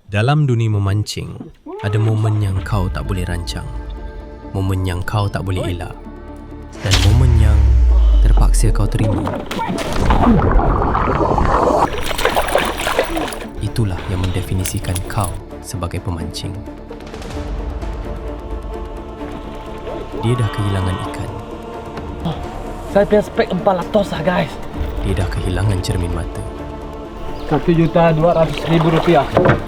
Dalam dunia memancing, ada momen yang kau tak boleh rancang, momen yang kau tak boleh elak, dan momen yang terpaksa kau terima. Itulah yang mendefinisikan kau sebagai pemancing. Dia dah kehilangan ikan. Saya punya spek 400 lah guys. Dia dah kehilangan cermin mata. Rp1.200.000.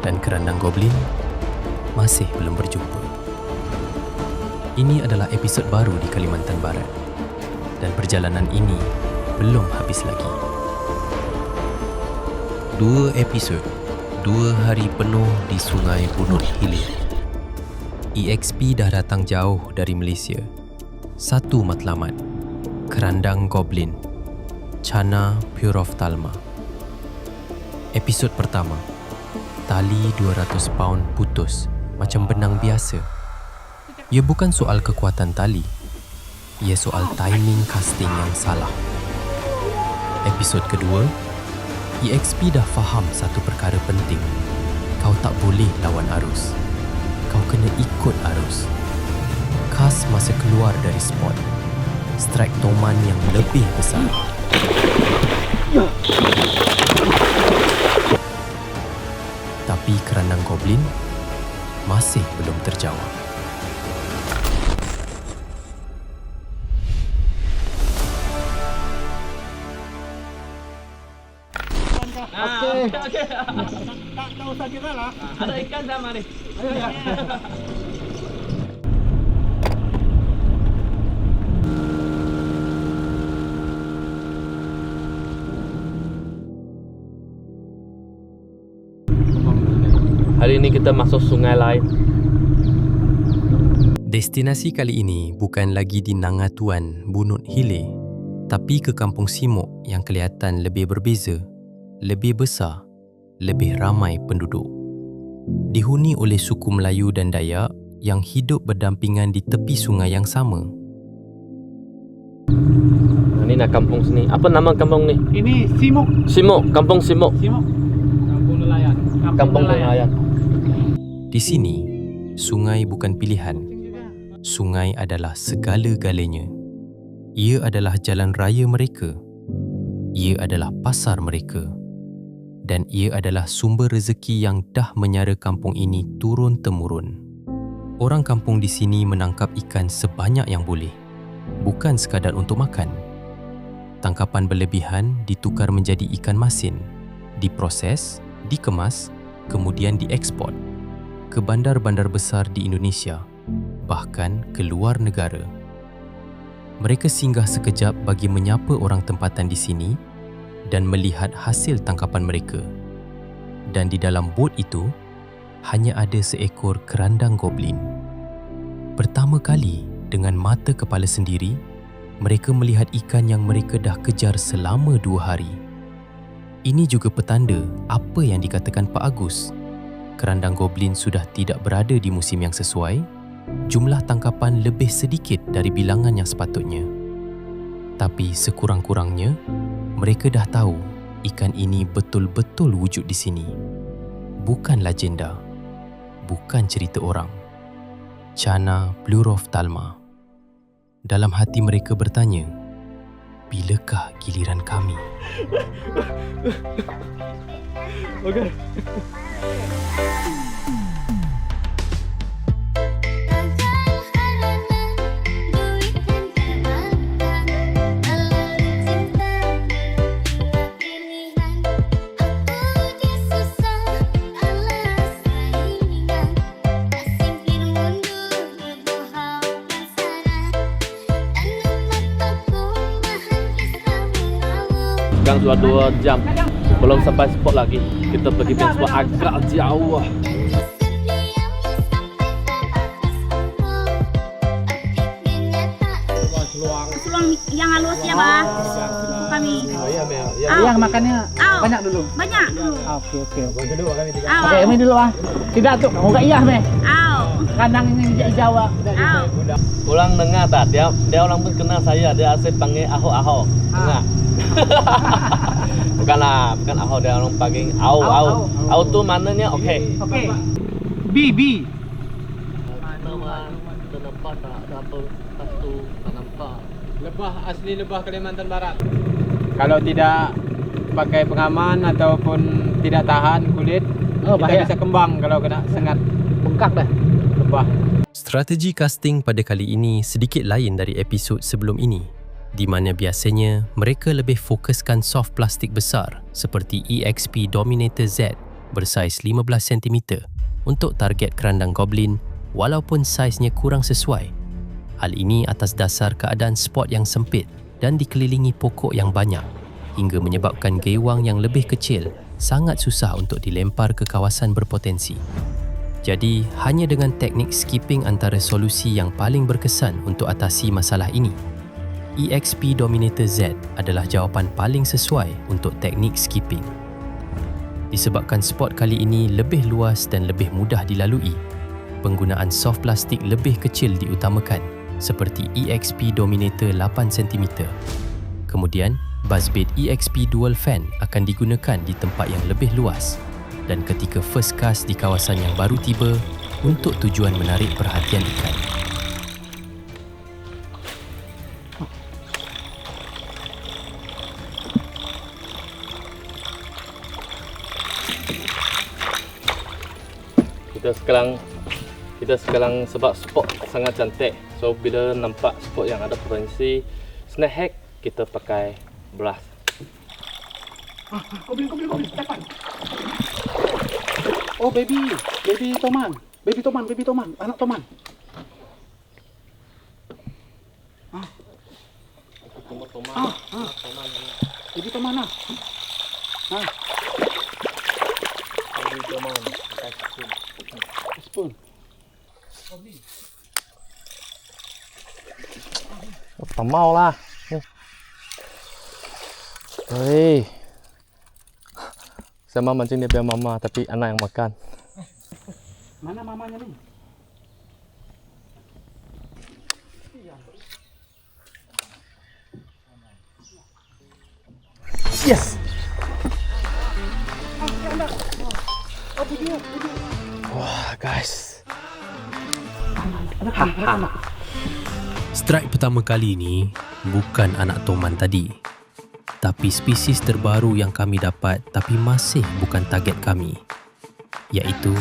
Dan kerandang goblin masih belum berjumpa. Ini adalah episod baru di Kalimantan Barat. Dan perjalanan ini belum habis lagi. 2 episod, 2 hari penuh di Sungai Bunut Hilir. EXP dah datang jauh dari Malaysia. Satu matlamat, kerandang goblin, Channa Pyrophthalma. Episod pertama, tali 200 paun putus macam benang biasa. Ia bukan soal kekuatan tali, ia soal timing casting yang salah. Episod kedua, EXP dah faham satu perkara penting. Kau tak boleh lawan arus. Kau kena ikut arus. Kas masa keluar dari spot. Strike toman yang lebih besar. Tapi kerandang goblin masih belum terjawab. Okey. Tak tahu usah kira lah. Ada ikan dah mari. Hari ini kita masuk sungai lain. Destinasi kali ini bukan lagi di Nangatuan, Bunut Hilir, tapi ke Kampung Simok yang kelihatan lebih berbeza, lebih besar, lebih ramai penduduk. Dihuni oleh suku Melayu dan Dayak yang hidup berdampingan di tepi sungai yang sama. Ini nak kampung sini. Apa nama kampung ni? Ini Simok. Simok, Kampung Simok. Simok. Kampung nelayan. Kampung nelayan. Di sini, sungai bukan pilihan. Sungai adalah segala-galanya. Ia adalah jalan raya mereka. Ia adalah pasar mereka. Dan ia adalah sumber rezeki yang dah menyara kampung ini turun-temurun. Orang kampung di sini menangkap ikan sebanyak yang boleh. Bukan sekadar untuk makan. Tangkapan berlebihan ditukar menjadi ikan masin, diproses, dikemas, kemudian diekspor ke bandar-bandar besar di Indonesia, bahkan ke luar negara. Mereka singgah sekejap bagi menyapa orang tempatan di sini dan melihat hasil tangkapan mereka. Dan di dalam bot itu, hanya ada seekor kerandang goblin. Pertama kali, dengan mata kepala sendiri, mereka melihat ikan yang mereka dah kejar selama 2 hari. Ini juga petanda apa yang dikatakan Pak Agus. Kerandang goblin sudah tidak berada di musim yang sesuai, jumlah tangkapan lebih sedikit dari bilangan yang sepatutnya. Tapi sekurang-kurangnya, mereka dah tahu ikan ini betul-betul wujud di sini. Bukan legenda, bukan cerita orang. Channa Pyrophthalma. Dalam hati mereka bertanya, bilakah giliran kami? Okey. Sekarang sudah 2 jam. Belum sampai spot lagi. Kita pergi ke spot agak jauh. Peluang yang halus ya, Bah. Kami. Yang makannya Au. banyak dulu. Banyak dulu. Okey. Au. Okey, ini dulu ah. Tidak tu. Orang iya meh. Au. Kandang ini hijau. Au. Orang dengar tak? Dia orang pun kenal saya. Dia asyik panggil Ahok. Dengar? Bukanlah, bukan Au dia orang panggil Au. Au tu maknanya okey. Okey. B. Nama nampak tak ada apa lepas tu tak nampak. Lebah asli lebah Kalimantan Barat. Kalau tidak pakai pengaman ataupun tidak tahan kulit, kita bahaya. bisa kembang kalau kena sengat Bengkak dah. lebah. Strategi casting pada kali ini sedikit lain dari episod sebelum ini, di mana biasanya mereka lebih fokuskan soft plastik besar seperti EXP Dominator Z bersaiz 15 cm untuk target kerandang goblin walaupun saiznya kurang sesuai. Hal ini atas dasar keadaan spot yang sempit dan dikelilingi pokok yang banyak hingga menyebabkan gewang yang lebih kecil sangat susah untuk dilempar ke kawasan berpotensi. Jadi, hanya dengan teknik skipping antara solusi yang paling berkesan untuk atasi masalah ini. EXP Dominator Z adalah jawapan paling sesuai untuk teknik skipping. Disebabkan spot kali ini lebih luas dan lebih mudah dilalui, penggunaan soft plastik lebih kecil diutamakan seperti EXP Dominator 8 cm. Kemudian, buzzbait EXP Dual Fan akan digunakan di tempat yang lebih luas dan ketika first cast di kawasan yang baru tiba untuk tujuan menarik perhatian ikan. Kita sekarang sebab spot sangat cantik. So bila nampak spot yang ada potensi snakehead, kita pakai blast. Goblin, dapat. Oh, baby toman, anak toman. Baby toman lah. Spoon. Tak mau lah. Hei. Sama mancing dia biar mama, tapi anak yang makan. Mana mamanya nih? Yes. Wah, guys. Strike pertama kali ini bukan anak toman tadi, tapi spesies terbaru yang kami dapat tapi masih bukan target kami, iaitu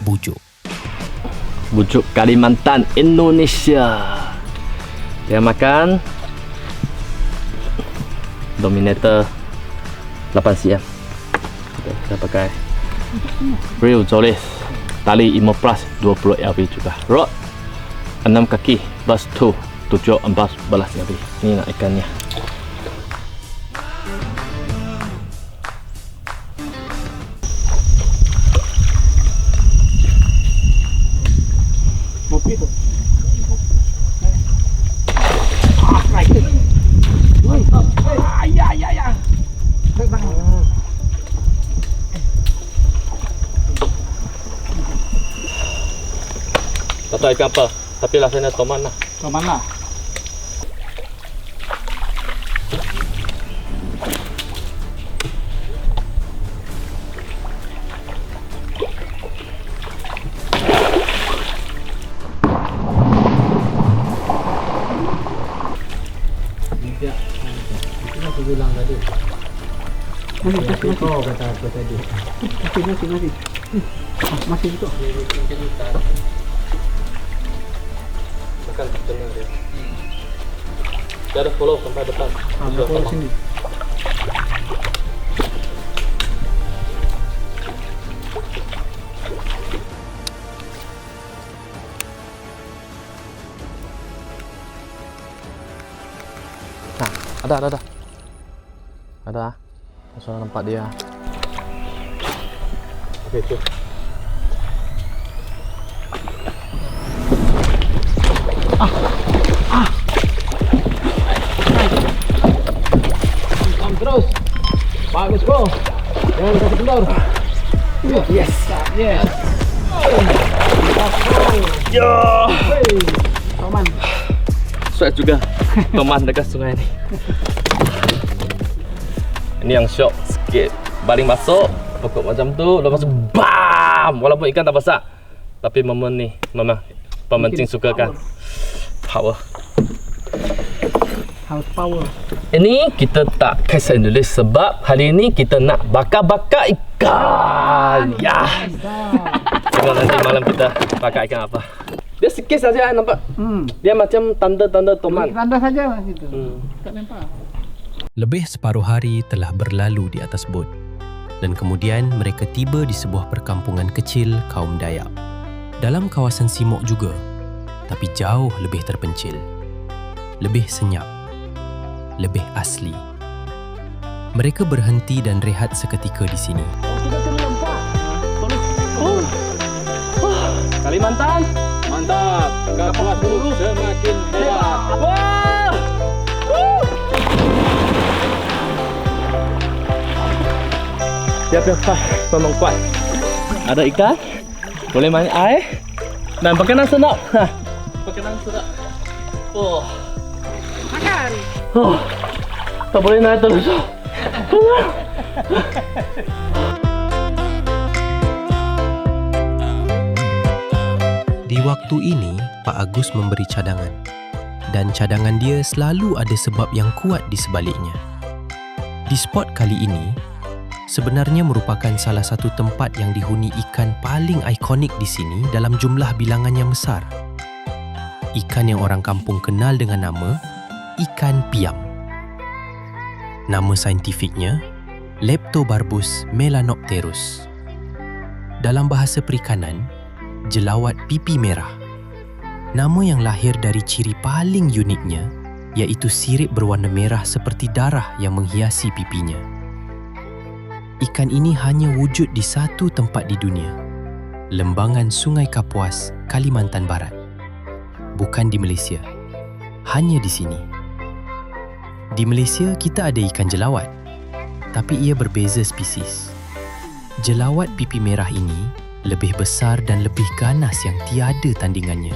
bujuk. Bujuk Kalimantan, Indonesia. Dia makan Dominator 8 cm. Kita pakai Real Zolis, tali 5 plus 20 LB juga. Rod 6 kaki, bus 2 14 LB. Ini nak ikannya. Begitu. Ya. Tak tahu ikan apa, tapi rasanya toman lah. Toman lah. Masih itu. Makan setengah dia. Dia ada follow sampai depan. Follow sini. Nah, ada. Saya nampak dia. Okey, tu. Terus. Bagus, bro. Jangan kasih kendor. Yes. Yo. Toman. Sweat juga. Toman dekat sungai ni. Ini yang syok sikit. Baling masuk, pokok macam tu, lepas tu bam. Walaupun ikan tak besar, tapi momen ni memang pemancing sukakan. Power. House power. Ini kita tak kisah tulis sebab hari ini kita nak bakar-bakar ikan. Ya. Tengok nanti malam kita bakar ikan apa. Dia sikit saja nampak. Dia macam tanda-tanda toman. Tanda saja lah gitu. Tak nampak. Lebih separuh hari telah berlalu di atas bot dan kemudian mereka tiba di sebuah perkampungan kecil kaum Dayak. Dalam kawasan Simok juga, tapi jauh lebih terpencil. Lebih senyap. Lebih asli. Mereka berhenti dan rehat seketika di sini. Kalimantan. Mantap. Kapuas semakin hebat. Wah! Siap yang memang kuat. Ada ikan, boleh main air dan makanan sedap. Makanan sedap. Oh. Makan. Oh. Tak boleh naik terus. Di waktu ini, Pak Agus memberi cadangan. Dan cadangan dia selalu ada sebab yang kuat di sebaliknya. Di spot kali ini, sebenarnya merupakan salah satu tempat yang dihuni ikan paling ikonik di sini dalam jumlah bilangan yang besar. Ikan yang orang kampung kenal dengan nama ikan piam. Nama saintifiknya Leptobarbus melanopterus. Dalam bahasa perikanan, jelawat pipi merah. Nama yang lahir dari ciri paling uniknya, iaitu sirip berwarna merah seperti darah yang menghiasi pipinya. Ikan ini hanya wujud di satu tempat di dunia, lembangan Sungai Kapuas, Kalimantan Barat. Bukan di Malaysia, hanya di sini. Di Malaysia, kita ada ikan jelawat, tapi ia berbeza spesies. Jelawat pipi merah ini lebih besar dan lebih ganas yang tiada tandingannya.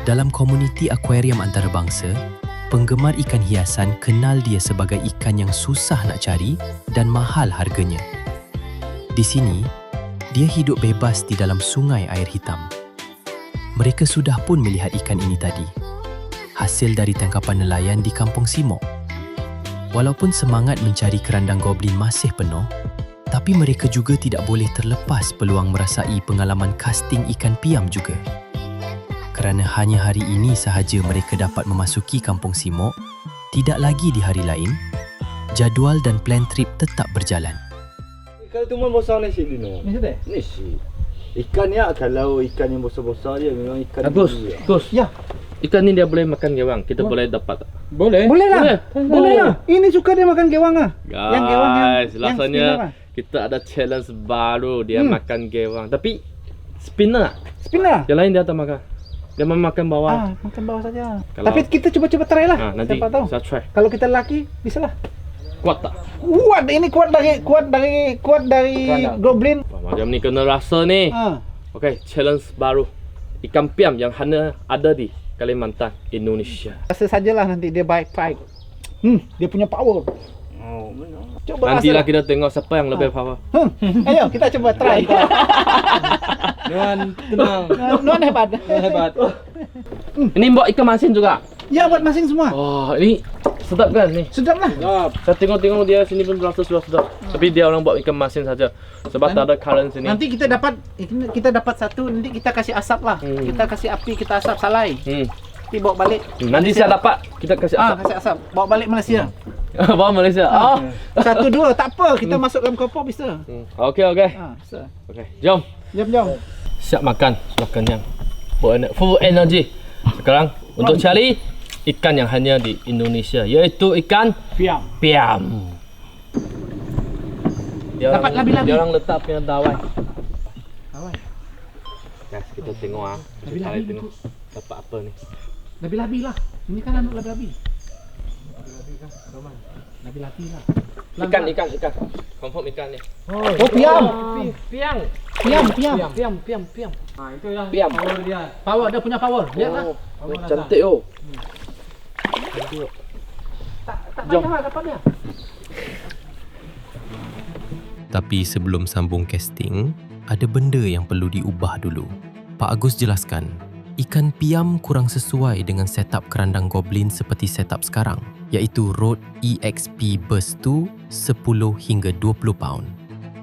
Dalam komuniti akuarium antarabangsa, penggemar ikan hiasan kenal dia sebagai ikan yang susah nak cari dan mahal harganya. Di sini, dia hidup bebas di dalam sungai air hitam. Mereka sudah pun melihat ikan ini tadi, hasil dari tangkapan nelayan di Kampung Simok. Walaupun semangat mencari kerandang goblin masih penuh, tapi mereka juga tidak boleh terlepas peluang merasai pengalaman casting ikan piam juga. Kerana hanya hari ini sahaja mereka dapat memasuki Kampung Simok, tidak lagi di hari lain, jadual dan plan trip tetap berjalan. Ikan tu memang besar ni sih Dino. Ni sudah. Ni sih. Ikan ni kalau ikan yang besar-besar dia memang ikan Agus, ni. Gus. Ya. Ikan ni dia boleh makan gewang. Kita boleh dapat. Boleh. Boleh lah. Boleh. Boleh lah. Ini suka dia makan gewang ah. Guys, gewang rasanya spinner lah. kita ada challenge baru. Dia makan gewang. Tapi spinner. Spinner. Yang lain dia tak makan. Dia makan bawah. Makan bawah saja. Kalau- Tapi kita coba-coba try lah. Nanti Siapa tahu. saya try. Kalau kita lelaki, bisa lah. Kuat tak? Kuat ini kuat dari goblin. Wah, macam ni kena rasa ni. Okey, challenge baru. Ikan piam yang hanya ada di Kalimantan, Indonesia. Rasa sajalah nanti dia baik. Dia punya power. Oh, benar. Coba Nantilah rasa. kita tengok siapa yang lebih power. Ayo kita coba try. Nuan tenang. Nuan hebat. Hebat. Ini buat ikan masin juga. Ya buat masing semua. Oh, ini sedap kan ni? Sedap lah. Sedap. Saya tengok dia sini pun rasa sudah sedap. Tapi dia orang buat ikan masin saja. Sebab tak ada current sini. Nanti kita dapat satu, nanti kita kasih asap lah. Kita kasih api, kita asap salai. Nanti bawa balik. Nanti saya dapat, kita kasih asap. Kasih asap. Bawa balik Malaysia. Bawa Malaysia. Satu dua tak apa, kita masuk dalam kompor bisa. Okey. Bisa. Okey, jom. Jom. Siap makan, sudah kenyang. Full energy. Sekarang untuk cari ikan yang hanya di Indonesia, iaitu ikan Piam. piam. Dapat labi-labi. Dia orang letak punya dawai. Dawai. Guys, kita tengok Labi-labi Kita tengok dapat apa ni. Labi-labi lah. Ini kan anak labi-labi. Labi-labi lah. Ikan. Confirm ikan ni. Oh, piam. Piang. Piam. Itu ya. Piam. Power dia. Power, dia punya power. Lihatlah. Cantik oh. Tak payah lah dapat dia. Tapi sebelum sambung casting, ada benda yang perlu diubah dulu. Pak Agus jelaskan, ikan piam kurang sesuai dengan setup kerandang goblin seperti setup sekarang, iaitu rod EXP Burst 2 10 hingga 20 pound.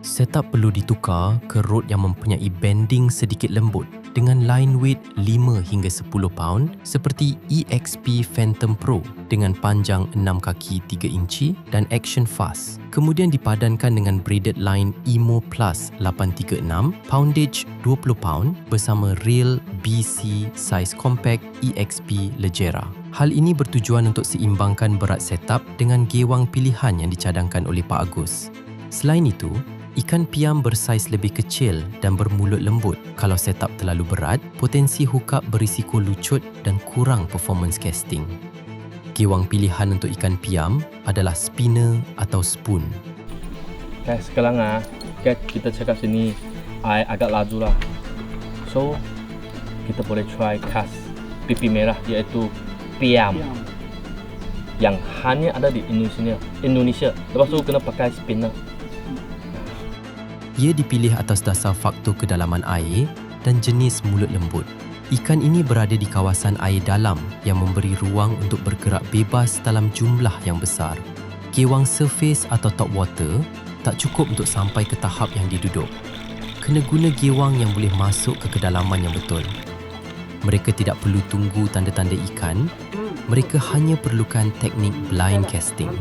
Setup perlu ditukar ke rod yang mempunyai bending sedikit lembut dengan line weight 5 hingga 10 pound seperti EXP Phantom Pro dengan panjang 6 kaki 3 inci dan action fast. Kemudian dipadankan dengan braided line Emo Plus 836, poundage 20 pound bersama reel BC size compact EXP Leggera. Hal ini bertujuan untuk seimbangkan berat setup dengan gewang pilihan yang dicadangkan oleh Pak Agus. Selain itu, ikan piam bersaiz lebih kecil dan bermulut lembut. Kalau setup terlalu berat, potensi hookup berisiko lucut dan kurang performance casting. Gewang pilihan untuk ikan piam adalah spinner atau spoon. Guys, sekarang kita cakap sini air agak laju lah. So, kita boleh try cast pipi merah iaitu piam yang hanya ada di Indonesia. Lepas tu kena pakai spinner. Ia dipilih atas dasar faktor kedalaman air dan jenis mulut lembut. Ikan ini berada di kawasan air dalam yang memberi ruang untuk bergerak bebas dalam jumlah yang besar. Gewang surface atau top water tak cukup untuk sampai ke tahap yang diduduk. Kena guna gewang yang boleh masuk ke kedalaman yang betul. Mereka tidak perlu tunggu tanda-tanda ikan, mereka hanya perlukan teknik blind casting.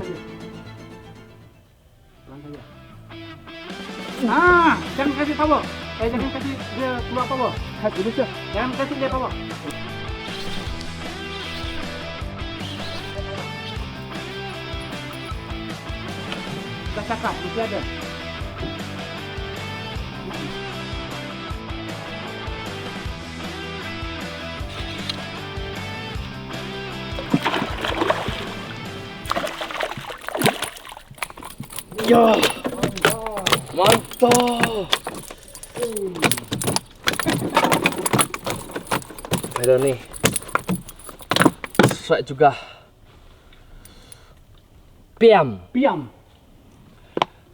Nah, jangan kasih power. Jangan kasih dia keluar power. Jangan kasih dia power. Dah cakap, mesti ada. Ya, mantap. Ada ni, strike juga. Piam.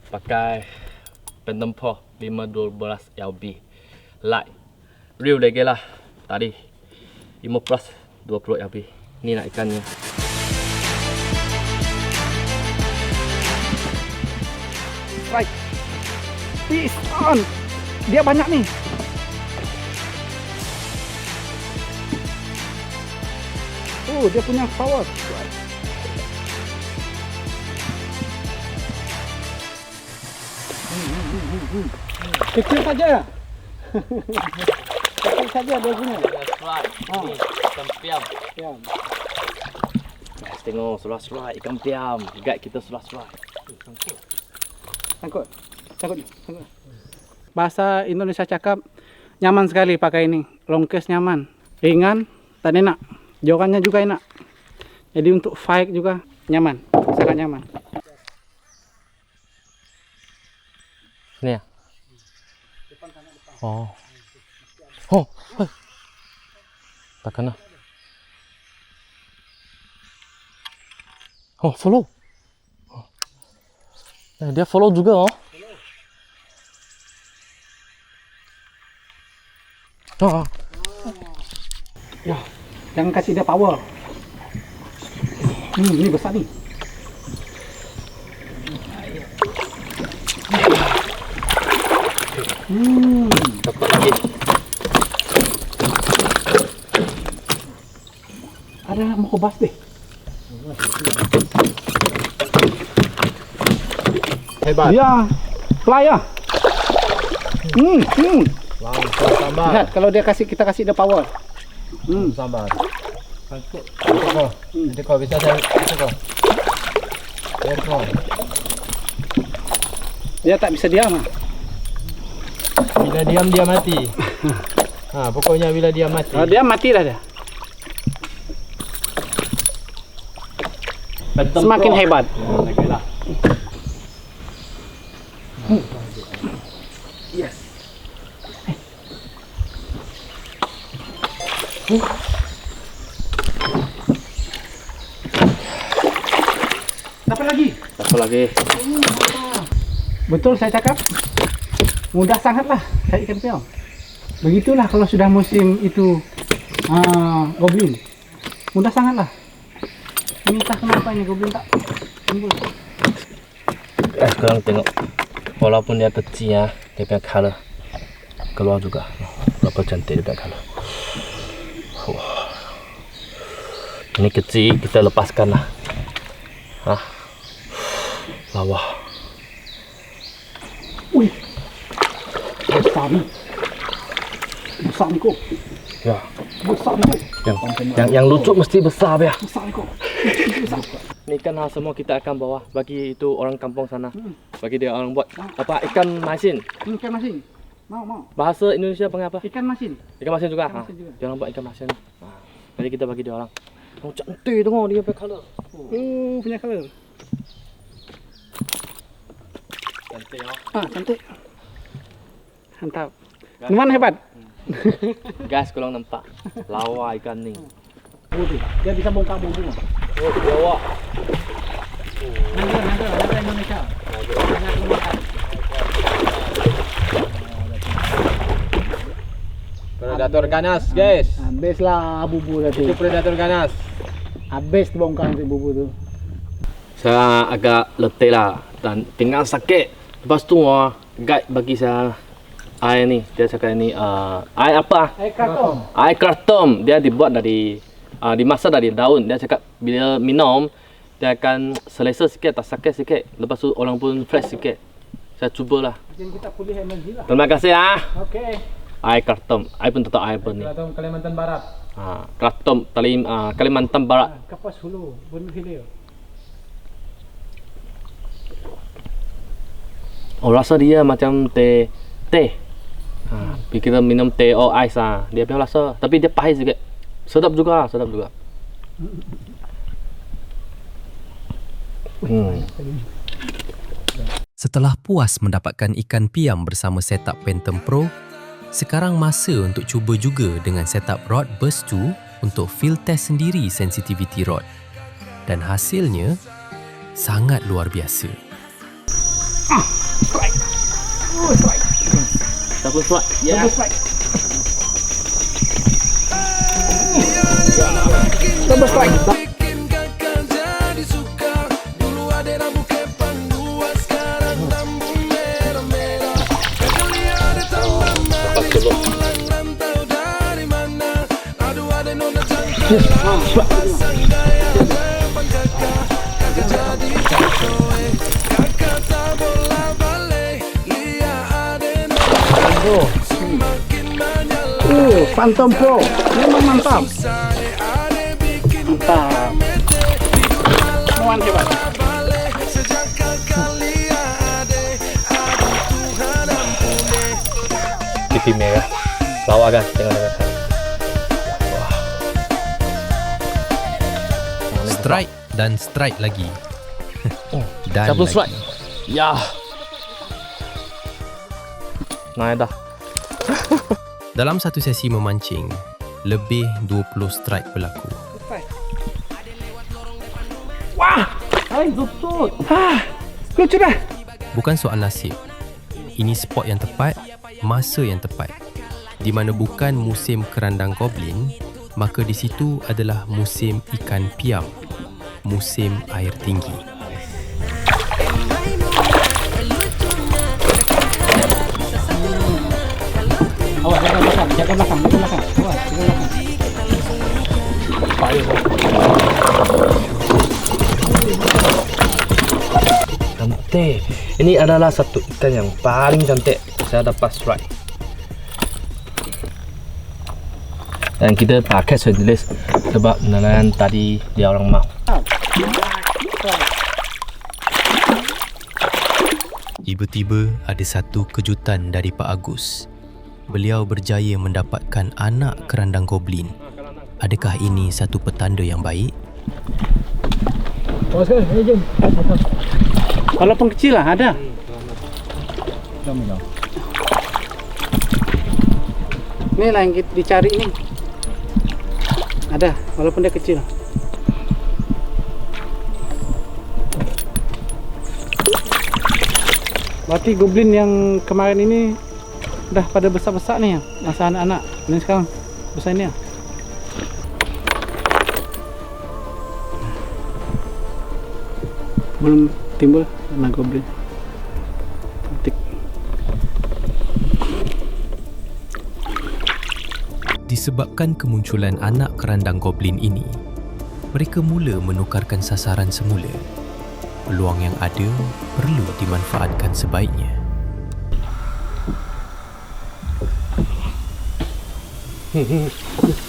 Pakai Phantom Pro 512 LB light. Reel lagi lah tadi 5 plus 20 LB. Ni nak ikannya. Right. Fish on. Dia banyak nih. Dia punya power. Kecil saja. Kecil saja dia punya. That's right. Ni ikan piam. Guys, tengok surat-surat ikan piam. Guide kita surat-surat. Sangkut. Bahasa Indonesia cakap nyaman sekali pakai ini. Long case nyaman. Ringan dan enak. Jorannya juga enak. Jadi untuk fight juga nyaman. Sangat nyaman. Ni ya? Oh. Tak kena. Follow. Dia follow juga. Ya, jangan kasih dia power. Ini besar nih. Dapat lagi. Ada mau kebas deh. Hebat. Ya, fly ya. Langsung sambar. Lihat kalau dia kita kasih dia power. Sambar. Sangkut. Nanti kau bisa saya kau. Dia tak bisa diam. Bila diam dia mati. Pokoknya bila dia mati. Kalau dia mati dah dia. Semakin hebat. Lagi lah. Yes. Dapat lagi. Betul saya cakap. Mudah sangatlah cari ikan piau. Begitulah kalau sudah musim itu goblin. Mudah sangatlah. Ini entah kenapa ini goblin tak timbul. Sekarang tengok, walaupun dia kecil ya, dia punya color keluar juga. Berapa cantik dia punya color. Ini kecil, kita lepaskan lah. Lawa. Wih, besar ni. Besar ni kok. Ya. Besar ni kok. Yang lucu mesti besar ya. Besar ni kok. Besar. Ini ikan semua kita akan bawa bagi itu orang kampung sana. Bagi dia orang buat apa ikan masin. Ikan masin. Mau. Bahasa Indonesia panggil apa? Ikan masin. Ikan masin juga. Ikan masin juga. Dia orang buat ikan masin. Jadi kita bagi dia orang. Oh cantik tengok dia punya color. Punya color. Cantik ya. Cantik. Mantap. Nuan hebat. Guys, korang nampak lawa ikan ni. Dia bisa bongkar bumbu. Oh, lawa. Naga Indonesia. Predator ganas, guys. Habislah bumbu tadi. Itu predator ganas. Habis bongkar nanti bumbu tu. Saya agak letih lah dan pinggang sakit. Lepas tu guide bagi saya air ni. Dia cakap ni air apa? Air karton. Air karton. Dia dibuat dari dimasak dari daun. Dia cakap bila minum dia akan selesa sikit, tak sakit sikit. Lepas tu orang pun fresh sikit. Saya cubalah. Jadi kita pulih energi lah. Terima kasih Okey. Air karton. Air pun tetap air pun ni. Atau Kalimantan Barat. Karton Kalimantan Barat. Kapas Hulu, Bunuh Hilir. Oh, rasa dia macam teh. Kita minum teh ais dia punya rasa, tapi dia pahit sikit. Sedap juga. Setelah puas mendapatkan ikan piam bersama setup Phantom Pro, sekarang masa untuk cuba juga dengan setup rod Burst 2 untuk field test sendiri sensitivity rod. Dan hasilnya sangat luar biasa. Strike. Double strike. Yeah. Double strike. Phantom Pro memang mantap. Nuan hebat. Pipi merah. Lawa kan, tengok. Strike dan strike lagi. Dan Double lagi. strike. Ya. Naik dah. Dalam satu sesi memancing, lebih 20 strike berlaku. Wah, hai betul. Lucu dah. Bukan soal nasib. Ini spot yang tepat, masa yang tepat. Di mana bukan musim kerandang goblin, maka di situ adalah musim ikan piam, musim air tinggi. Awas, jaga belakang. Awas, jaga belakang. Cantik. Ini adalah satu ikan yang paling cantik saya dapat strike. Dan kita pakai sejenis sebab nelayan tadi dia orang mau. Tiba-tiba ada satu kejutan dari Pak Agus. Beliau berjaya mendapatkan anak kerandang goblin. Adakah ini satu petanda yang baik? Walaupun kecil lah ada. Ini lah yang dicari ini. Ada, walaupun dia kecil. Berarti goblin yang kemarin ini dah pada besar-besar nih ya, masa anak-anak. Dan sekarang besar ini ya. Belum timbul anak goblin. Cantik. Disebabkan kemunculan anak kerandang goblin ini, mereka mula menukarkan sasaran semula. Peluang yang ada perlu dimanfaatkan sebaiknya.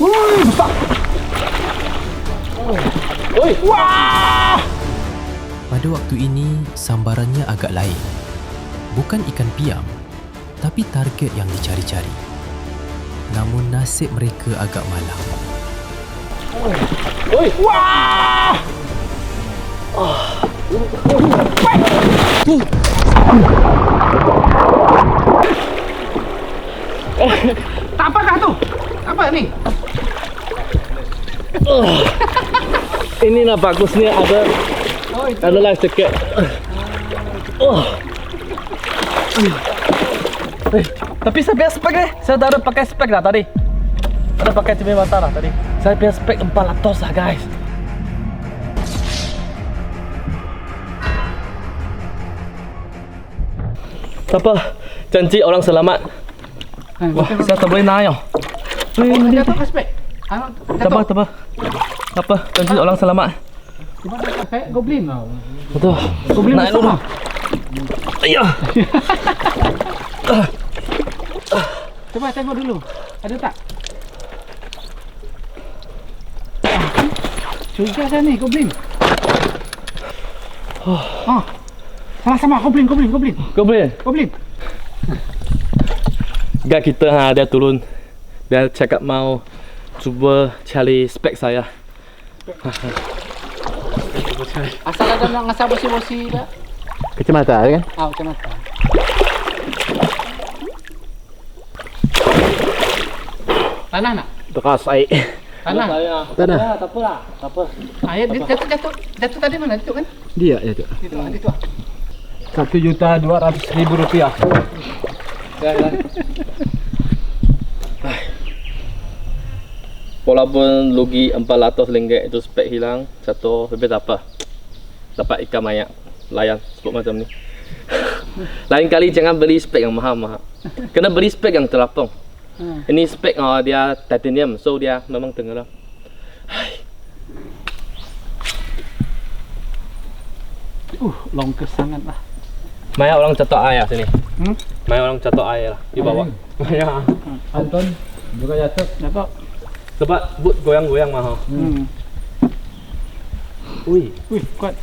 Woi, besar. Woi, wah! Pada waktu ini, sambarannya agak lain. Bukan ikan piam, tapi target yang dicari-cari. Namun nasib mereka agak malang. Woi, wah! Apakah tu? Apa ni? Inilah bagusnya ada live jacket. Tapi saya punya spek deh. Saya dah ada pakai spek dah tadi. Ada pakai cermin mata lah tadi. Saya punya spek 400 lah guys. Apa? Janji orang selamat. Wah, saya tak boleh naik. Jatuh aspek. Apa? Apa? Janji orang selamat. Cuba kayak goblin. Betul. Goblin Naik dulu. Ayah. Coba tengok dulu. Ada tak? Curiga saya ni goblin. Sama-sama goblin. Goblin. Guys, kita dia turun. Dia cakap mau cuba cari spek saya. Asal ada nak ngasah bosi-bosi dah. Kacamata kan? Macam mana? Tanah nak? Bekas air. Tanah? Tanah. Tak apa. Dia jatuh tadi mana? Itu kan? Dia ya tu. Itu. Rp1.200.000. Walaupun rugi RM400 itu spek hilang, satu lebih tak apa. Dapat ikan banyak, layan sebut macam ni. Lain kali jangan beli spek yang mahal-mahal. Kena beli spek yang terapung. Ini spek dia titanium, so dia memang tenggelam. Longkes sangat lah. Maya orang catok air sini. Maya orang catok air lah di bawah. Ya. Anton juga jatuh. Sebab but goyang-goyang mahal. Ui, Kuat.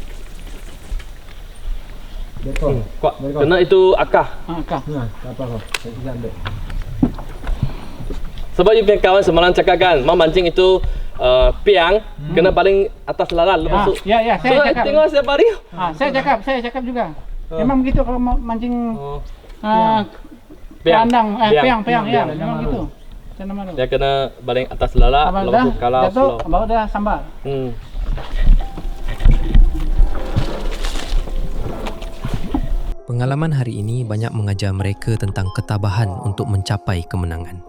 kuat. Kena itu akar. Akar. Tak apa kau. Saya ambil. Sebab you punya kawan semalam cakap kan, mau mancing itu piang kena paling atas lalat lepas tu. Ya, saya cakap. Tengok setiap hari. Saya cakap juga. Memang begitu kalau mau mancing Piang. kandang, piang ya, Piang. memang gitu. Jangan malu. Dia kena paling atas lalat Abang lepas tu dah kalau jatuh, slow. baru dah sambar. Pengalaman hari ini banyak mengajar mereka tentang ketabahan untuk mencapai kemenangan.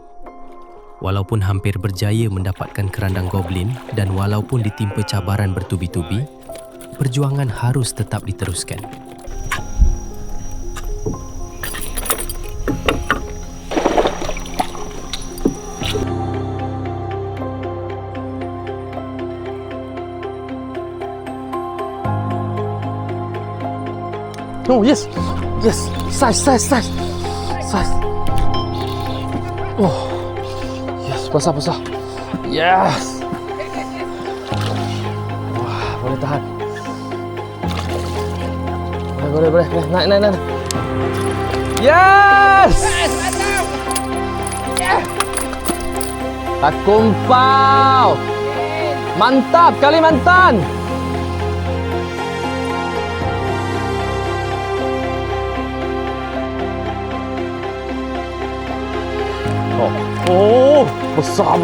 Walaupun hampir berjaya mendapatkan kerandang goblin dan walaupun ditimpa cabaran bertubi-tubi, perjuangan harus tetap diteruskan. Oh yes, size. Oh, yes, besar. Yes. Wah, boleh tahan. Boleh. Naik. Yes. Tak kumpau. Mantap, Kalimantan. Oh, besar.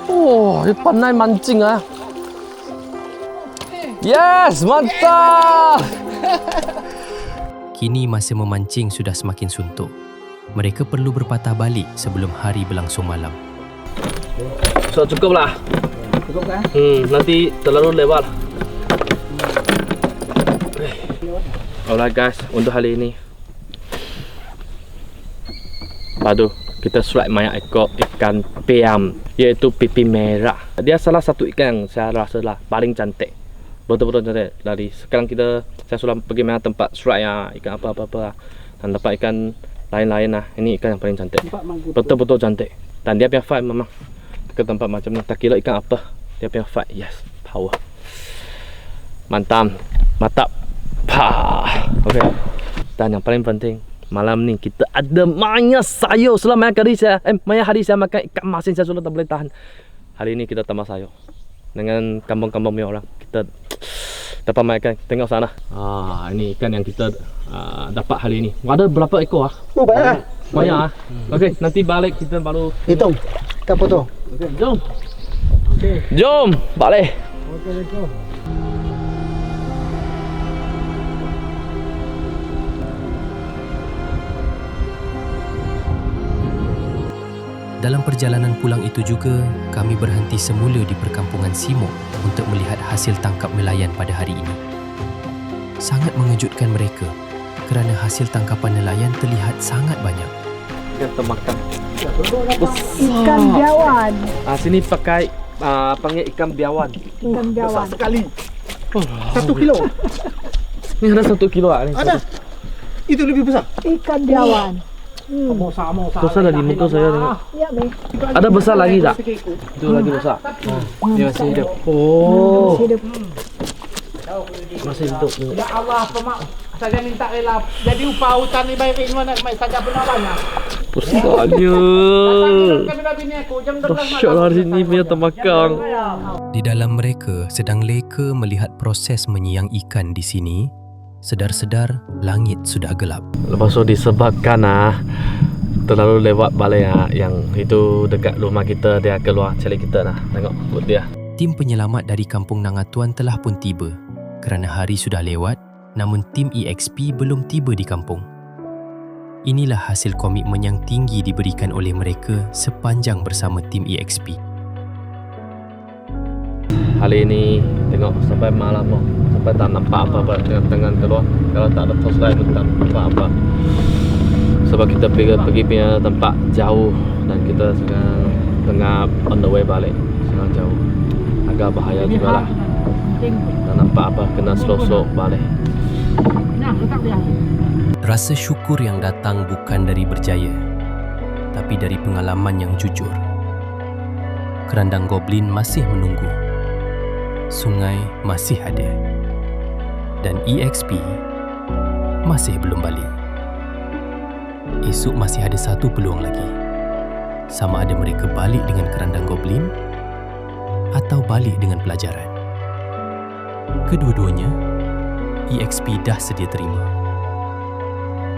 Oh, dia pandai mancing ah. Yes, mantap. Kini masa memancing sudah semakin suntuk. Mereka perlu berpatah balik sebelum hari berlangsung malam. So, cukup lah. Cukup kan? Nanti terlalu lewat. Alright guys, untuk hari ini padu kita strike banyak ekor ikan piam, iaitu pipi merah. Dia salah satu ikan yang saya rasa lah paling cantik, betul-betul cantik. Dari sekarang saya sudah pergi mana tempat strike ya, ikan apa-apa dan dapat ikan lain-lain lah. Ini ikan yang paling cantik, betul-betul cantik. Dan dia punya fight memang ke tempat macam ni, tak kira ikan apa, dia punya fight, yes, power, mantap. Okay. Dan yang paling penting, malam ni kita ada banyak sayur. Selama hari saya makan ikan masin, saya sudah tak boleh tahan. Hari ini kita tambah sayur dengan kampung-kampung punya orang. Kita dapat makan, tengok sana. Ini ikan yang kita dapat hari ini. Ada berapa ekor ah? Oh, banyak. Banyak ah. Okey, nanti balik kita baru Hitung. Kita foto. Okey, jom. Okey. Jom balik. Okey, let's go. Dalam perjalanan pulang itu juga, kami berhenti semula di perkampungan Simok untuk melihat hasil tangkap nelayan pada hari ini. Sangat mengejutkan mereka kerana hasil tangkapan nelayan terlihat sangat banyak. Ikan termakan. Ikan biawan. Sini pakai panggil ikan biawan. Ikan biawan. Sekali. 1 kilo. Ni ada 1 kilo ah. Ada. Itu lebih besar. Ikan biawan. Sama. Besar dari muka saya tengok. Ya, Be. Ada besar lagi tak? Itu lagi besar. Dia masih hidup. Oh. Hidup. Masih hidup. Ya Allah, pemak. Saya minta rela. Jadi upah hutan ni baik ini mana saja benar banyak. Besarnya. Dahsyat lah hari ni punya termakan. Di dalam mereka sedang leka melihat proses menyiang ikan di sini, sedar-sedar langit sudah gelap. Lepas tu disebabkan terlalu lewat balik yang itu dekat rumah kita, dia keluar cari kita nah. Tengok buat dia. Tim penyelamat dari kampung Nangatuan telah pun tiba kerana hari sudah lewat, namun tim EXP belum tiba di kampung. Inilah hasil komitmen yang tinggi diberikan oleh mereka sepanjang bersama tim EXP. Hari ini tengok sampai malam sampai tak nampak apa-apa dengan keluar. Kalau tak ada torchlight pun tak nampak apa. Sebab kita pergi punya tempat jauh dan kita sekarang tengah on the way balik. Sangat jauh. Agak bahaya juga lah. Tak nampak apa, kena slow-slow balik. Rasa syukur yang datang bukan dari berjaya, tapi dari pengalaman yang jujur. Kerandang goblin masih menunggu. Sungai masih ada. Dan EXP masih belum balik. Esok masih ada satu peluang lagi. Sama ada mereka balik dengan kerandang goblin atau balik dengan pelajaran. Kedua-duanya, EXP dah sedia terima.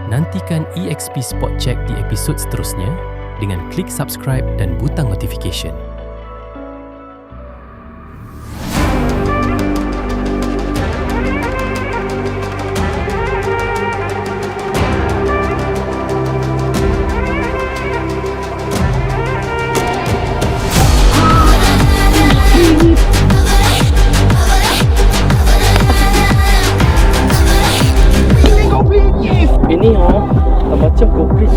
Nantikan EXP Spot Check di episod seterusnya dengan klik subscribe dan butang notification. Ini macam goblin.